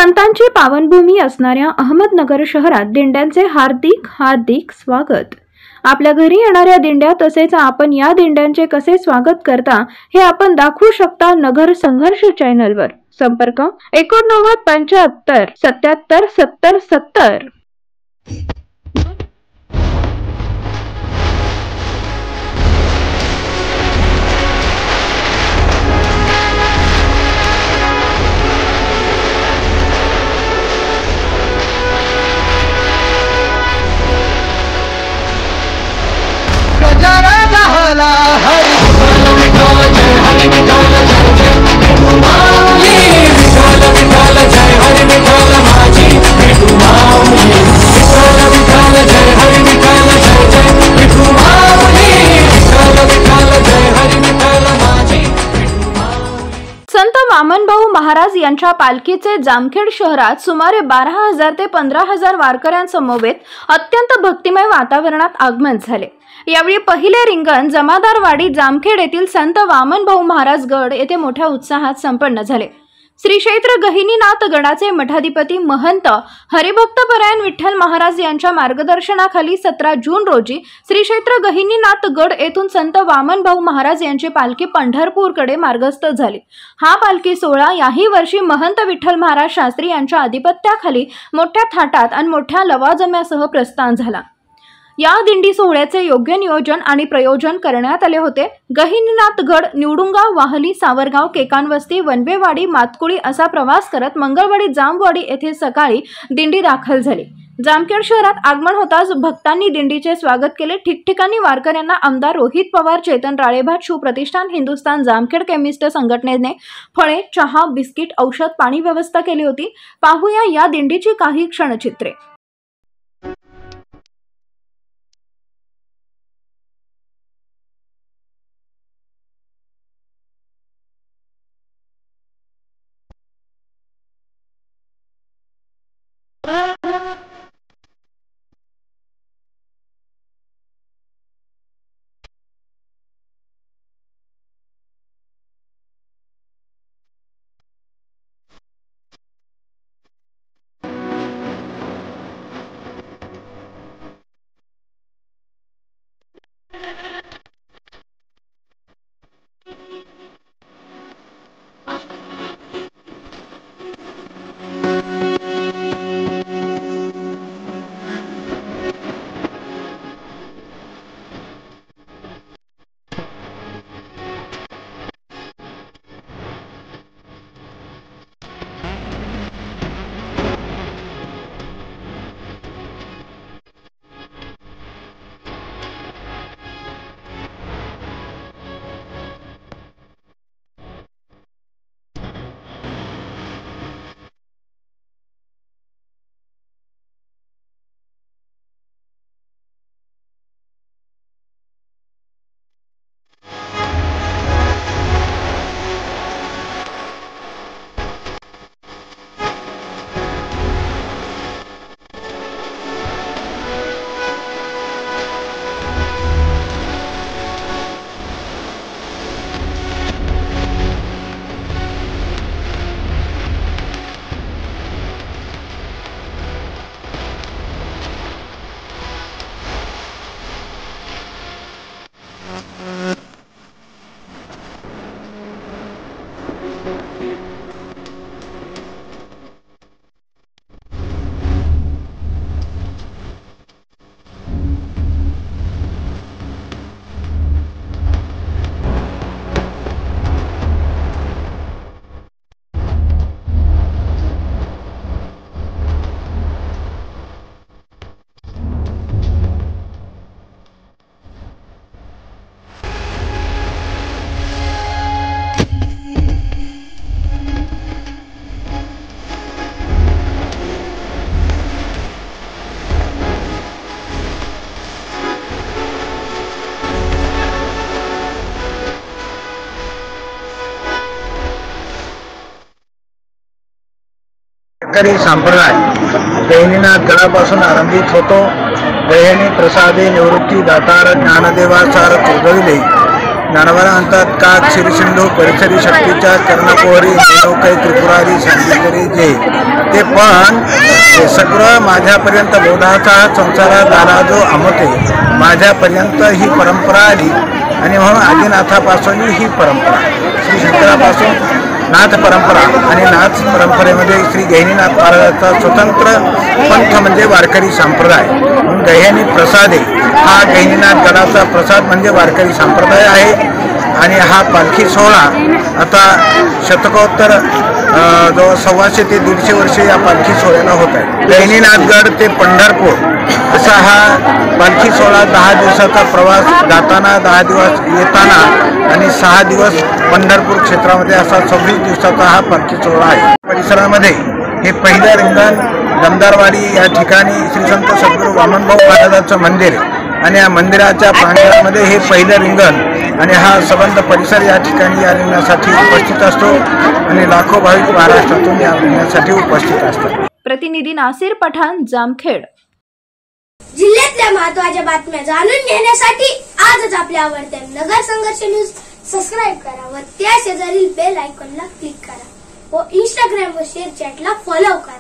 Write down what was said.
संतांची पावनभूमी असणाऱ्या अहमदनगर शहरात दिंड्यांचे हार्दिक हार्दिक स्वागत। आपल्या घरी येणाऱ्या दिंड्या तसेच आपण या दिंड्यांचे कसे स्वागत करता हे आपण दाखवू शकता नगर संघर्ष चॅनलवर। संपर्क 89 75 77 70 70। संत वामनभाऊ महाराज यांच्या पालखीचे जामखेड शहरात सुमारे 12,000 ते 15,000 वारकऱ्यांसमवेत अत्यंत भक्तिमय वातावरणात आगमन झाले। यावेळी पहिले रिंगण जमादारवाडी जामखेड येथील संत वामनभाऊ महाराज गड येथे मोठ्या उत्साहात संपन्न झाले। श्री क्षेत्र गहिनीनाथ गडाचे मठाधिपती महंत हरिभक्तपरायण विठ्ठल महाराज यांच्या मार्गदर्शनाखाली 17 जून रोजी श्री क्षेत्र गहिनीनाथ गड येथून संत वामनभाऊ महाराज यांची पालखी पंढरपूरकडे मार्गस्थ झाली। हा पालखी सोहळा याही वर्षी महंत विठ्ठल महाराज शास्त्री यांच्या अधिपत्याखाली मोठ्या थाटात आणि मोठ्या लवाजम्यासह प्रस्थान झाला। या दिंडी सोहळ्याचे योग्य नियोजन आणि प्रयोजन करण्यात आले होते। गहिनीनाथगड, निवडुंगा, वाहली, सावरगाव, केकानवस्ती, वनवेवाडी, मातकुळी असा प्रवास करत मंगळवाडी जामवाडी येथे सकाळी दिंडी दाखल झाली। जामखेड शहरात आगमन होताच भक्तांनी दिंडीचे स्वागत केले। ठिकठिकाणी वारकऱ्यांना आमदार रोहित पवार, चेतन राळेभाट, शिवप्रतिष्ठान, हिंदुस्थान जामखेड केमिस्ट संघटनेने फळे, चहा, बिस्किट, औषध, पाणी व्यवस्था केली होती। पाहूया या दिंडीची काही क्षणचित्रे। वारकरी संप्रदाय गहिनीनाथ गडापासून आरंभित होतो। गहिनी प्रसादे निवृत्ती दातार ज्ञानदेवा सार चौगविले ज्ञानोबा म्हणतात का क्षीरसिंधू परिसरी शक्तीच्या कर्णकोहरी निलोकै त्रिपुरारी संगीतरी जे ते पण हे सगळं माझ्यापर्यंत बोधाचा संसारात आला जो अमते माझ्यापर्यंत ही परंपरा आली आणि म्हणून आदिनाथापासून ही परंपरा श्री शंकरापासून नाथ परंपरा आणि नाथ परंपरेमध्ये श्री गहिनीनाथ महाराजांचा स्वतंत्र पंथ म्हणजे वारकरी संप्रदाय म्हणून गहिनी प्रसादे हा गहिनीनाथ गडाचा प्रसाद म्हणजे वारकरी संप्रदाय आहे आणि हा पालखी सोहळा आता शतकोत्तर जवळ 125 ते 150 वर्षे या पालखी सोहळ्याला होत आहे. गहिनीनाथगड ते पंढरपूर असा हा पालखी सोहळा 10 दिवसाचा प्रवास जाताना 10 दिवस येताना आणि 6 दिवस पंढरपूर क्षेत्रामध्ये असा 26 दिवसाचा हा पालखी सोहळा आहे. परिसरामध्ये हे पहिलं रिंगण दमदारवाडी या ठिकाणी श्री संत सद्गुरू वामनभाऊ महाराजांचं मंदिर आणि या मंदिराच्या प्रांगणामध्ये हे पहिलं रिंगण आणि हा संबंध परिसर या ठिकाणी या रिंगणासाठी उपस्थित असतो आणि लाखो भाविक महाराष्ट्रातून या रिंगणासाठी उपस्थित असतात. प्रतिनिधी नासिर पठाण, जामखेड. जिल्ह्यातल्या महत्त्वाच्या बातम्या जाणून घेण्यासाठी आजच आपल्या आवडत्या नगर संघर्ष न्यूज सबस्क्राईब करा व त्या शेजारील बेल आयकॉनला क्लिक करा व इंस्टाग्राम व शेअर चॅटला फॉलो करा.